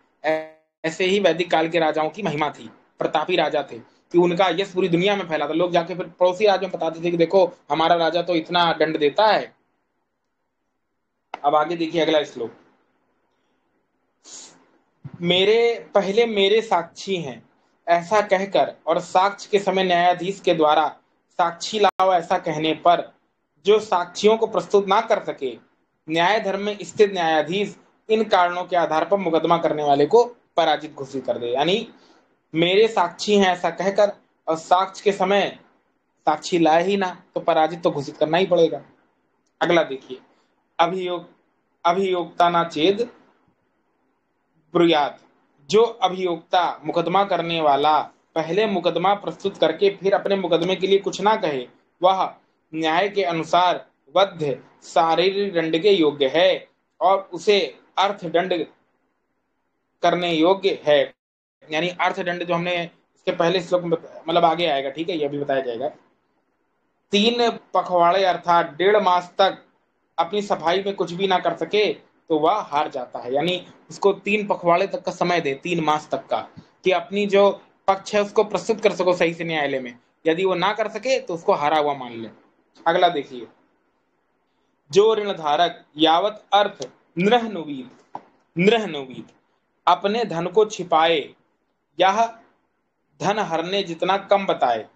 ऐसे ही वैदिक काल के राजाओं की महिमा थी, प्रतापी राजा थे कि उनका यश पूरी दुनिया में फैला था। लोग जाके फिर पड़ोसी राज्यों में बताते थे कि देखो हमारा राजा तो इतना दंड देता है। अब आगे देखिए अगला श्लोक। मेरे साक्षी हैं ऐसा कहकर और साक्ष्य के समय न्यायाधीश के द्वारा साक्षी लाओ ऐसा कहने पर जो साक्षियों को प्रस्तुत ना कर सके, न्याय धर्म में स्थित न्यायाधीश इन कारणों के आधार पर मुकदमा करने वाले को पराजित घोषित कर दे। यानी मेरे साक्षी हैं ऐसा कहकर और साक्ष्य के समय साक्षी लाए ही ना तो पराजित तो घोषित करना ही पड़ेगा। अगला देखिए, अभियोग अभियोक्ता ना चेद ब्रुयात। जो अभियोक्ता मुकदमा करने वाला पहले मुकदमा प्रस्तुत करके फिर अपने मुकदमे के लिए कुछ ना कहे, वह न्याय के अनुसार वध्य शारीरिक दंड के योग्य है और उसे अर्थदंड करने योग्य है। यानी अर्थदंड जो हमने इसके पहले श्लोक में मतलब आगे आएगा, ठीक है, ये अभी बताया जाएगा। 3 पखवाड़े अर्थात 1.5 मास तक अपनी सफाई में कुछ भी ना कर सके तो वह हार जाता है। यानी उसको 3 पखवाड़े तक का समय दे, 3 मास तक का, कि अपनी जो पक्ष है उसको प्रस्तुत कर सको सही से न्यायालय में। यदि वो ना कर सके तो उसको हारा हुआ मान ले। अगला देखिए, जो ऋणधारक यावत अर्थ नृहनुवीत अपने धन को छिपाए, यह धन हरने जितना कम बताए,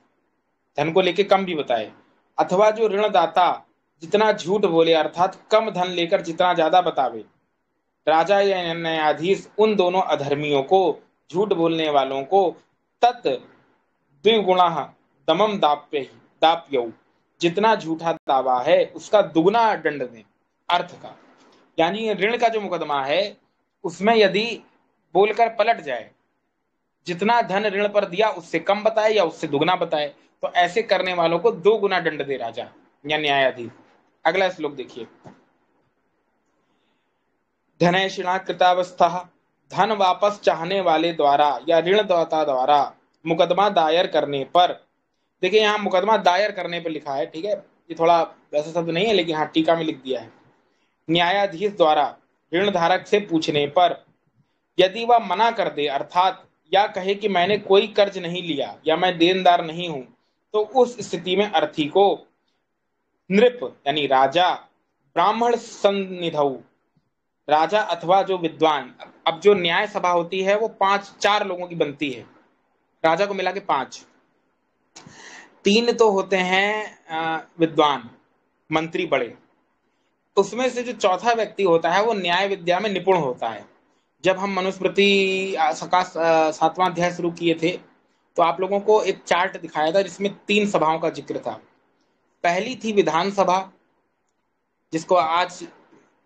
धन को लेके कम भी बताए, अथवा जो ऋणदाता जितना झूठ बोले अर्थात कम धन लेकर जितना ज्यादा बतावे, राजा या न्यायाधीश उन दोनों अधर्मियों को, झूठ बोलने वालों को, तत् द्विगुणा दमम दाप्यौ, जितना झूठा दावा है उसका दुगना दंड दें। अर्थ का, यानी ऋण का जो मुकदमा है उसमें यदि बोलकर पलट जाए, जितना धन ऋण पर दिया उससे कम बताए या उससे दुगना बताए, तो ऐसे करने वालों को 2 गुना दंड दे राजा या न्यायाधीश। अगला श्लोक देखिए, धनैषिणा कृतावस्था, धन वापस चाहने वाले द्वारा या ऋणदाता द्वारा मुकदमा दायर करने पर, देखिए यहाँ मुकदमा दायर करने पर लिखा है, ठीक है, ये थोड़ा वैसा शब्द नहीं है लेकिन हाँ टीका में लिख दिया है, न्यायाधीश द्वारा ऋणधारक से पूछने पर यदि वह मना कर दे अर्थात या कहे कि मैंने कोई कर्ज नहीं लिया या मैं देनदार नहीं हूं, तो उस स्थिति में अर्थी को नृप यानी राजा, ब्राह्मण सन्निधौ राजा अथवा जो विद्वान, अब जो न्याय सभा होती है वो 4 लोगों की बनती है, राजा को मिला के 5, 3 तो होते हैं विद्वान मंत्री बड़े, उसमें से जो चौथा व्यक्ति होता है वो न्याय विद्या में निपुण होता है। जब हम मनुस्मृति का 7वां अध्याय शुरू किए थे तो आप लोगों को एक चार्ट दिखाया था जिसमें 3 सभाओं का जिक्र था। पहली थी विधानसभा, जिसको आज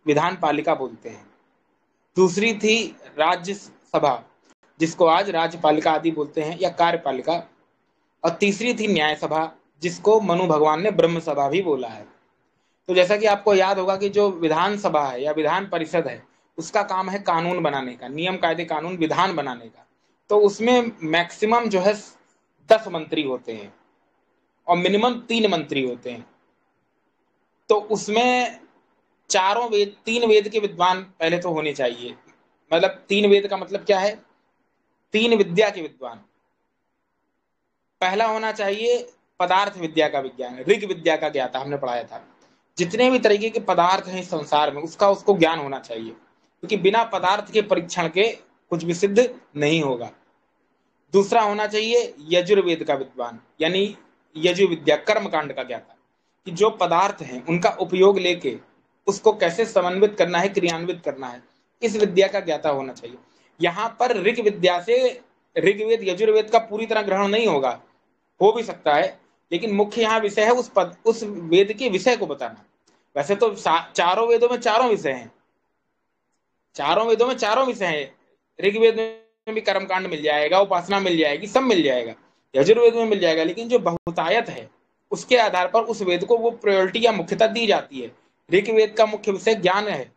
विधान पालिका बोलते हैं। दूसरी थी राज्यसभा, जिसको आज राज्यपालिका आदि बोलते हैं या कार्यपालिका। और तीसरी थी न्याय सभा, जिसको मनु भगवान ने ब्रह्म सभा भी बोला है। तो जैसा कि आपको याद होगा कि जो विधानसभा है या विधान परिषद है उसका काम है कानून बनाने का, नियम कायदे कानून विधान बनाने का। तो उसमें मैक्सिमम जो है 10 मंत्री होते हैं और मिनिमम 3 मंत्री होते हैं। तो उसमें 3 वेद के विद्वान पहले तो होने चाहिए। मतलब 3 वेद का मतलब क्या है, 3 विद्या के विद्वान। पहला होना चाहिए पदार्थ विद्या का विज्ञान, ऋग विद्या का ज्ञाता, हमने पढ़ाया था। जितने भी तरीके के पदार्थ हैं इस संसार में उसका उसको ज्ञान होना चाहिए, क्योंकि बिना पदार्थ के परीक्षण के कुछ भी सिद्ध नहीं होगा। दूसरा होना चाहिए यजुर्वेद का विद्वान, यानी यजु विद्या कर्मकांड का ज्ञाता, कि जो पदार्थ हैं उनका उपयोग लेके उसको कैसे समन्वित करना है, क्रियान्वित करना है, इस विद्या का ज्ञाता होना चाहिए। यहाँ पर ऋग विद्या से ऋग्वेद यजुर्वेद का पूरी तरह ग्रहण नहीं होगा, हो भी सकता है, लेकिन मुख्य यहाँ विषय है उस वेद के विषय को बताना। वैसे तो चारों वेदों में चारों विषय हैं, चारों वेदों में चारों विषय हैं। ऋग्वेद में भी कर्मकांड मिल जाएगा, उपासना मिल जाएगी, सब मिल जाएगा, यजुर्वेद में मिल जाएगा, लेकिन जो बहुतायत है उसके आधार पर उस वेद को वो प्रायोरिटी या मुख्यता दी जाती है। ऋग्वेद का मुख्य विषय ज्ञान है,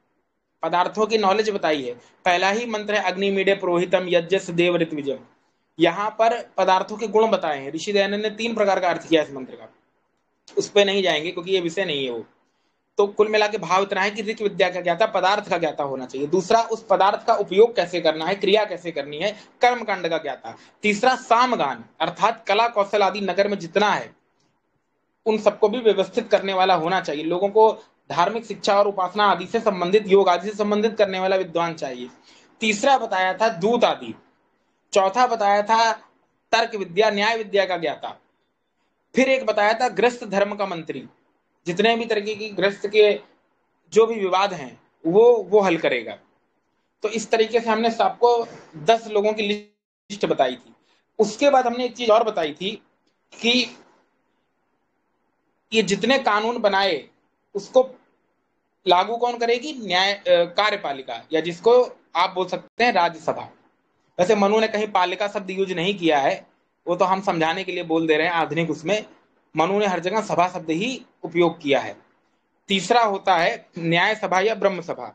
पदार्थों की नॉलेज बताई है। पहला ही मंत्र है अग्निमीडे पुरोहितम यज्ञस देव ऋत्विजम, यहाँ पर पदार्थों के गुण बताए हैं। ऋषि दयानंद ने 3 प्रकार का अर्थ किया इस मंत्र का, उस पर नहीं जाएंगे क्योंकि ये विषय नहीं है वो। तो कुल मिला के भाव इतना है कि ऋग विद्या का ज्ञाता पदार्थ का ज्ञाता होना चाहिए। दूसरा, उस पदार्थ का उपयोग कैसे करना है, क्रिया कैसे करनी है, कर्मकांड का ज्ञाता। तीसरा, सामगान अर्थात कला कौशल आदि नगर में जितना है उन सबको भी व्यवस्थित करने वाला होना चाहिए। लोगों को धार्मिक शिक्षा और उपासना आदि से संबंधित, योग आदि से संबंधित करने वाला विद्वान चाहिए। तीसरा बताया था दूत आदि। चौथा बताया था तर्क विद्या न्याय विद्या का ज्ञाता। फिर एक बताया था ग्रस्त धर्म का मंत्री, जितने भी तरीके की ग्रस्त के जो भी विवाद हैं वो हल करेगा। तो इस तरीके से हमने सबको 10 लोगों की लिस्ट बताई थी। उसके बाद हमने एक चीज और बताई थी कि ये जितने कानून बनाए उसको लागू कौन करेगी, न्याय कार्यपालिका, या जिसको आप बोल सकते हैं राज्यसभा। वैसे मनु ने कहीं पालिका शब्द यूज नहीं किया है, वो तो हम समझाने के लिए बोल दे रहे हैं आधुनिक उसमें। मनु ने हर जगह सभा शब्द ही उपयोग किया है। तीसरा होता है न्याय सभा या ब्रह्म सभा।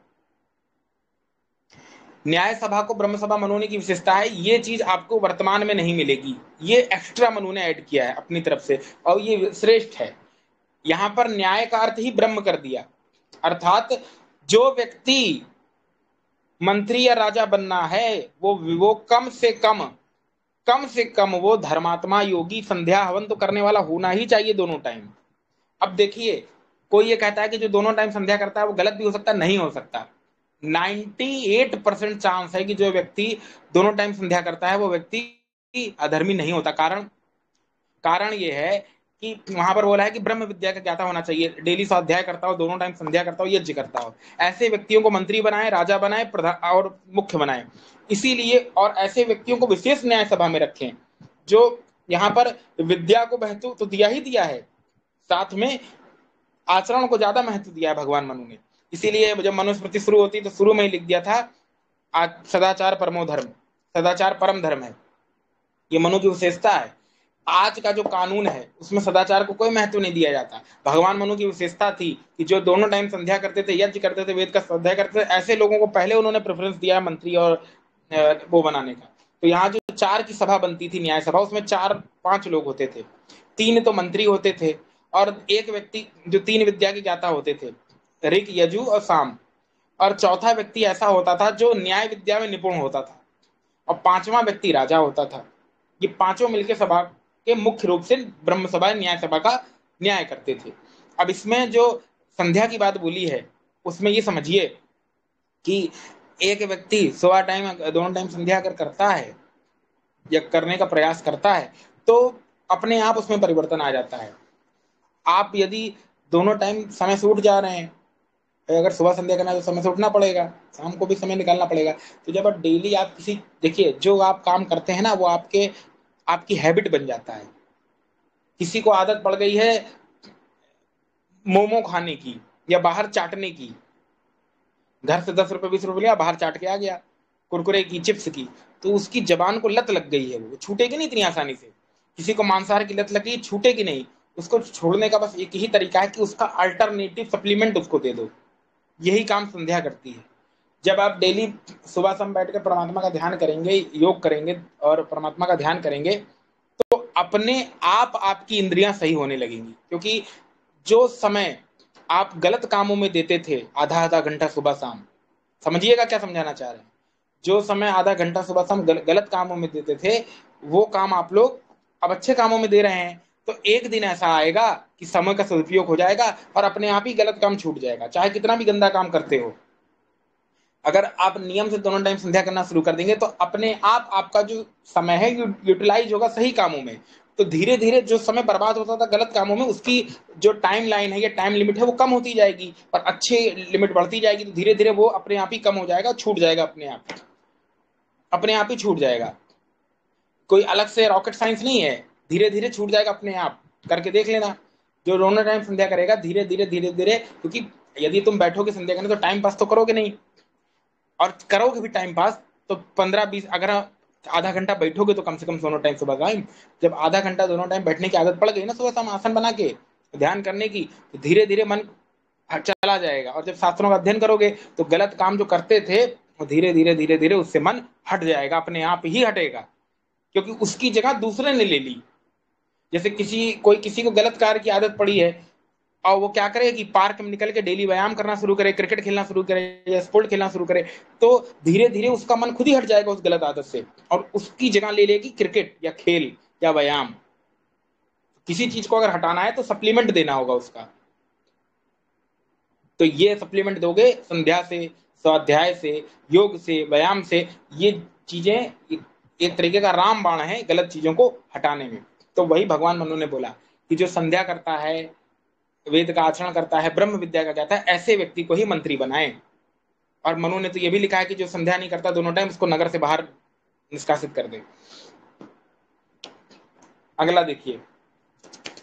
न्याय सभा को ब्रह्म सभा मनु की विशेषता है, ये चीज आपको वर्तमान में नहीं मिलेगी, ये एक्स्ट्रा मनु ने ऐड किया है अपनी तरफ से और ये श्रेष्ठ है। यहां पर न्याय का अर्थ ही ब्रह्म कर दिया, अर्थात जो व्यक्ति मंत्री या राजा बनना है वो कम से कम कम से कम वो धर्मात्मा योगी संध्या हवन तो करने वाला होना ही चाहिए दोनों टाइम। अब देखिए, कोई ये कहता है कि जो दोनों टाइम संध्या करता है वो गलत भी हो सकता है, नहीं हो सकता। 98% चांस है कि जो व्यक्ति दोनों टाइम संध्या करता है वो व्यक्ति अधर्मी नहीं होता। कारण ये है कि वहां पर बोला है कि ब्रह्म विद्या का ज्ञाता होना चाहिए, डेली स्वाध्याय करता हो, दोनों टाइम संध्या करता हो, यज्ञ करता हो। ऐसे व्यक्तियों को मंत्री बनाए, राजा बनाए, प्रधान और मुख्य बनाए। इसीलिए और ऐसे व्यक्तियों को विशेष न्याय सभा में रखें जो यहाँ पर विद्या को महत्व तो दिया ही दिया है, साथ में आचरण को ज्यादा महत्व दिया है भगवान मनु ने। इसीलिए जब मनुस्मृति शुरू होती तो शुरू में ही लिख दिया था, आज सदाचार परमो धर्म, सदाचार परम धर्म है, ये मनु की विशेषता है। आज का जो कानून है उसमें सदाचार को कोई महत्व नहीं दिया जाता। भगवान मनु की विशेषता थी कि जो दोनों टाइम संध्या करते थे, यज्ञ करते थे, वेद का स्वाध्याय करते थे, ऐसे लोगों को पहले उन्होंने प्रेफरेंस दिया मंत्री और वो बनाने का। तो यहाँ जो 4 की सभा बनती थी, न्याय सभा, उसमें 4-5 लोग होते थे। 3 तो मंत्री होते थे और एक व्यक्ति जो 3 विद्या के ज्ञाता होते थे, ऋक, यजु और साम। और चौथा व्यक्ति ऐसा होता था जो न्याय विद्या में निपुण होता था, और 5वां व्यक्ति राजा होता था। ये पांचों मिलकर सभा के मुख्य रूप से ब्रह्म सभा न्याय सभा का न्याय करते थे। अब इसमें जो संध्या की बात बोली है उसमें ये समझिए कि एक व्यक्ति सुबह टाइम दोनों टाइम संध्या अगर करता है या करने का प्रयास करता है तो अपने आप उसमें परिवर्तन आ जाता है। आप यदि दोनों टाइम समय से उठ जा रहे हैं, अगर सुबह संध्या करना है तो समय से उठना पड़ेगा, शाम को भी समय निकालना पड़ेगा। तो जब आप डेली आप किसी, देखिए जो आप काम करते हैं ना वो आपकी हैबिट बन जाता है। किसी को आदत पड़ गई है मोमो खाने की या बाहर चाटने की, घर से 10 रुपए 20 रुपए लिया, बाहर चाट के आ गया, कुरकुरे की, चिप्स की, तो उसकी जबान को लत लग गई है, वो छूटेगी नहीं इतनी आसानी से। किसी को मांसाहार की लत लगी, छूटेगी नहीं। उसको छोड़ने का बस एक ही तरीका है कि उसका अल्टरनेटिव सप्लीमेंट उसको दे दो। यही काम संध्या करती है। जब आप डेली सुबह शाम बैठ कर परमात्मा का ध्यान करेंगे, योग करेंगे और परमात्मा का ध्यान करेंगे, तो अपने आप आपकी इंद्रियां सही होने लगेंगी। क्योंकि जो समय आप गलत कामों में देते थे, आधा आधा घंटा सुबह शाम, समझिएगा क्या समझाना चाह रहे हैं, जो समय आधा घंटा सुबह शाम गलत कामों में देते थे, वो काम आप लोग अब अच्छे कामों में दे रहे हैं। तो एक दिन ऐसा आएगा कि समय का सदुपयोग हो जाएगा और अपने आप ही गलत काम छूट जाएगा, चाहे कितना भी गंदा काम करते हो। अगर आप नियम से दोनों टाइम संध्या करना शुरू कर देंगे तो अपने आप आपका जो समय है यूटिलाइज होगा सही कामों में। तो धीरे धीरे जो समय बर्बाद होता था गलत कामों में, उसकी जो टाइम लाइन है या टाइम लिमिट है वो कम होती जाएगी और अच्छे लिमिट बढ़ती जाएगी। तो धीरे धीरे वो अपने आप ही कम हो जाएगा, छूट जाएगा, अपने आप ही छूट जाएगा। कोई अलग से रॉकेट साइंस नहीं है, धीरे धीरे छूट जाएगा अपने आप। करके देख लेना, जो दोनों टाइम संध्या करेगा धीरे धीरे धीरे धीरे, क्योंकि यदि तुम बैठोगे संध्या करने तो टाइम पास तो करोगे नहीं, और करोगे भी टाइम पास तो 15-20, अगर आधा घंटा बैठोगे तो कम से कम दोनों टाइम सुबह टाइम, जब आधा घंटा दोनों टाइम बैठने की आदत पड़ गई ना सुबह शाम आसन बना के ध्यान करने की, तो धीरे धीरे मन चला जाएगा। और जब शास्त्रों का अध्ययन करोगे तो गलत काम जो करते थे वो धीरे धीरे धीरे धीरे उससे मन हट जाएगा, अपने आप ही हटेगा, क्योंकि उसकी जगह दूसरे ने ले ली। जैसे किसी को गलत कार्य की आदत पड़ी है और वो क्या करे कि पार्क में निकल के डेली व्यायाम करना शुरू करे, क्रिकेट खेलना शुरू करे या स्पोर्ट खेलना शुरू करे, तो धीरे धीरे उसका मन खुद ही हट जाएगा उस गलत आदत से और उसकी जगह ले लेगी क्रिकेट या खेल या व्यायाम। किसी चीज को अगर हटाना है तो सप्लीमेंट देना होगा उसका, तो ये सप्लीमेंट दोगे संध्या से, स्वाध्याय से, योग से, व्यायाम से। ये चीजें एक तरीके का रामबाण है गलत चीजों को हटाने में। तो वही भगवान मनु ने बोला कि जो संध्या करता है, वेद का आचरण करता है, ब्रह्म विद्या का कहता है, ऐसे व्यक्ति को ही मंत्री बनाए। और मनु ने तो यह भी लिखा है कि जो संध्या नहीं करता दोनों टाइम, उसको नगर से बाहर निष्कासित कर दे। अगला देखिए,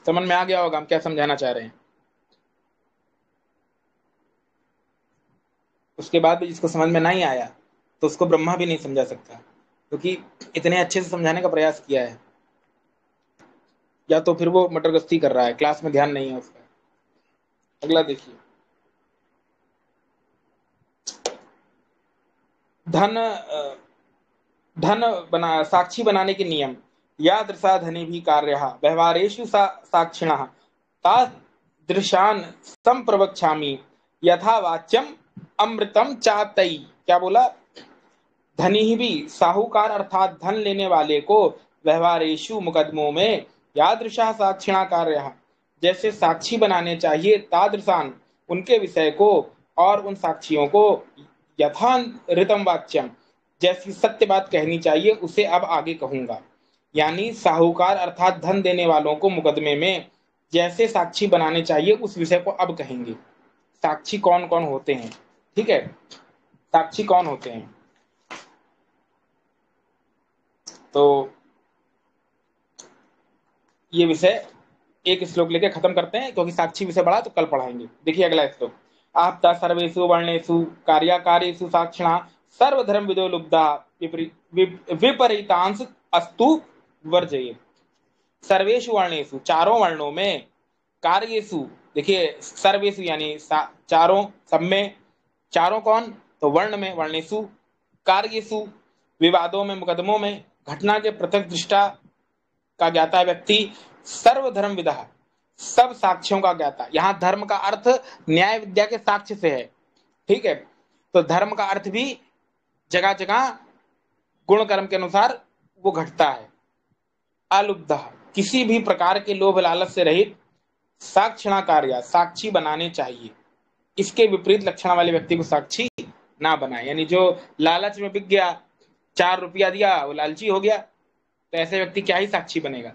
समझ में आ गया होगा हम क्या समझाना चाह रहे हैं। उसके बाद भी जिसको समझ में नहीं आया तो उसको ब्रह्मा भी नहीं समझा सकता, क्योंकि इतने अच्छे से समझाने का प्रयास किया है। या तो फिर वो मटरगस्ती कर रहा है, क्लास में ध्यान नहीं है उसका। अगला देखिए, धन धन बना साक्षी बनाने के नियम। यादृशा धने भी कार्य व्यवहारेषु साक्षिणः तादृशान संप्रवक्ष्यामि यथा वाच्यम अमृतम चातई। क्या बोला? धनी भी, साहूकार अर्थात धन लेने वाले को व्यवहारेषु मुकदमों में यादृशा साक्षिणा कार्यः, जैसे साक्षी बनाने चाहिए तादृशान उनके विषय को और उन साक्षियों को, यथा ऋतम वाच्यम, जैसी सत्य बात कहनी चाहिए उसे अब आगे कहूंगा। यानी साहूकार अर्थात धन देने वालों को मुकदमे में जैसे साक्षी बनाने चाहिए उस विषय को अब कहेंगे। साक्षी कौन कौन होते हैं, ठीक है, साक्षी कौन होते हैं। तो ये विषय एक श्लोक लेके खत्म करते हैं, क्योंकि साक्षी विषय बड़ा तो कल पढ़ाएंगे। देखिए अगला श्लोक, आपता सर्वेषु वर्णेषु कार्याकारेषु साक्षिणा सर्वधर्म विदो लुब्धा विपरीतांश अस्तु वर्जयेत्। सर्वेषु वर्णेषु, चारों वर्णों में, कार्येषु, देखिए सर्वेषु यानी चारों, सब में, चारों कौन, तो वर्ण में, वर्णेषु, कार्येषु, विवादों में, मुकदमों में, घटना के पृथक दृष्टा का ज्ञाता व्यक्ति, सर्वधर्म विदा, सब साक्ष्यों का ज्ञाता। यहाँ धर्म का अर्थ न्याय विद्या के साक्ष्य से है, ठीक है। तो धर्म का अर्थ भी जगह जगह गुण कर्म के अनुसार वो घटता है। अलुब्ध, किसी भी प्रकार के लोभ लालच से रहित, साक्षिणा कार्य, साक्षी बनाने चाहिए। इसके विपरीत लक्षण वाले व्यक्ति को साक्षी ना बनाए, यानी जो लालच में बिक गया, 4 रुपया दिया, वो लालची हो गया, तो ऐसे व्यक्ति क्या ही साक्षी बनेगा।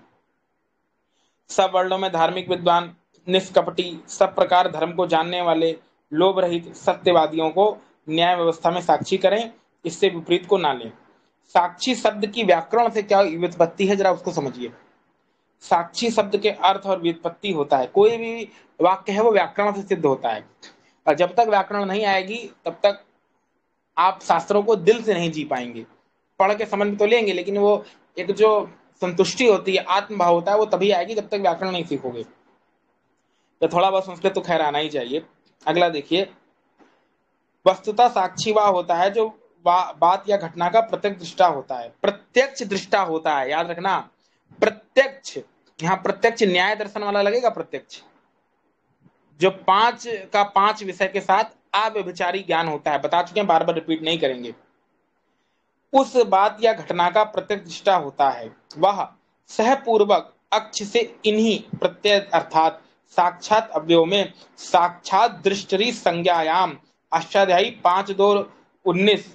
सब वर्णों में धार्मिक विद्वान, निष्कपटी, सब प्रकार धर्म को जानने वाले, लोभ रहित सत्यवादियों को न्याय व्यवस्था में साक्षी करें, इससे विपरीत को ना लें। साक्षी शब्द की व्याकरण से क्या व्युत्पत्ति है, जरा उसको समझिए। साक्षी शब्द के अर्थ और व्युत्पत्ति होता है, कोई भी वाक्य है वो व्याकरण से सिद्ध होता है, और जब तक व्याकरण नहीं आएगी तब तक आप शास्त्रों को दिल से नहीं जी पाएंगे। पढ़ के समझ तो लेंगे, लेकिन वो एक जो संतुष्टि होती है, आत्मभाव होता है, वो तभी आएगी जब तक व्याकरण नहीं सीखोगे। तो थोड़ा बहुत संस्कृत तो खैर आना ही चाहिए। अगला देखिए, वस्तुतः साक्षी वह होता है जो बात या घटना का प्रत्यक्ष दृष्टा होता है, प्रत्यक्ष दृष्टा होता है, याद रखना। प्रत्यक्ष, यहाँ प्रत्यक्ष न्याय दर्शन वाला लगेगा, प्रत्यक्ष जो 5 का 5 विषय के साथ अव्यभिचारी ज्ञान होता है, बता चुके हैं, बार बार रिपीट नहीं करेंगे। उस बात या घटना का प्रत्यक्ष दृष्टा होता है, वह सहपूर्वक अक्ष से इन्हीं प्रत्यय अर्थात साक्षात अवयव में साक्षात दृष्टि संज्ञायाम अष्टाध्यायी 5:2-19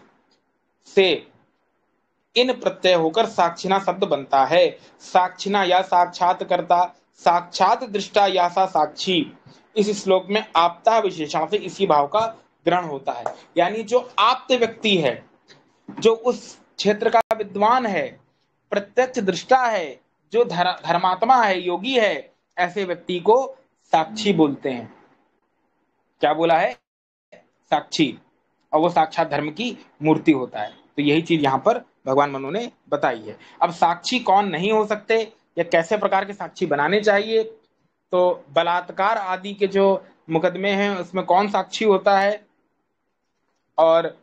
से इन प्रत्यय होकर साक्षिणा शब्द बनता है। साक्षिणा या साक्षात्कर्ता, साक्षात दृष्टा या सा साक्षी। इस श्लोक में आपता विशेषण से इसी भाव का ग्रहण होता है, यानी जो आप्त व्यक्ति है, जो उस क्षेत्र का विद्वान है, प्रत्यक्ष दृष्टा है, जो धर्मात्मा है, योगी है, ऐसे व्यक्ति को साक्षी बोलते हैं। क्या बोला है, साक्षी, और वो साक्षात धर्म की मूर्ति होता है। तो यही चीज यहाँ पर भगवान मनु ने बताई है। अब साक्षी कौन नहीं हो सकते या कैसे प्रकार के साक्षी बनाने चाहिए, तो बलात्कार आदि के जो मुकदमे हैं उसमें कौन साक्षी होता है, और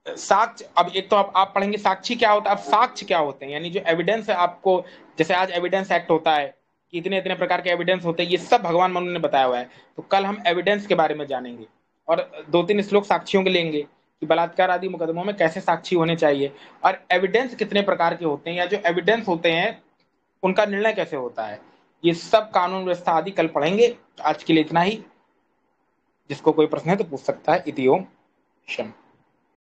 साक्ष्य, अब एक तो आप पढ़ेंगे साक्षी क्या होता है, अब साक्ष्य क्या होते हैं, यानी जो एविडेंस है आपको, जैसे आज एविडेंस एक्ट होता है कि इतने इतने प्रकार के एविडेंस होते हैं, ये सब भगवान मनु ने बताया हुआ है। तो कल हम एविडेंस के बारे में जानेंगे, और 2-3 श्लोक साक्षियों के लेंगे कि बलात्कार आदि मुकदमों में कैसे साक्षी होने चाहिए, और एविडेंस कितने प्रकार के होते हैं, या जो एविडेंस होते हैं उनका निर्णय कैसे होता है, ये सब कानून व्यवस्था आदि कल पढ़ेंगे। आज के लिए इतना ही, जिसको कोई प्रश्न है तो पूछ सकता है। इति ओम शम।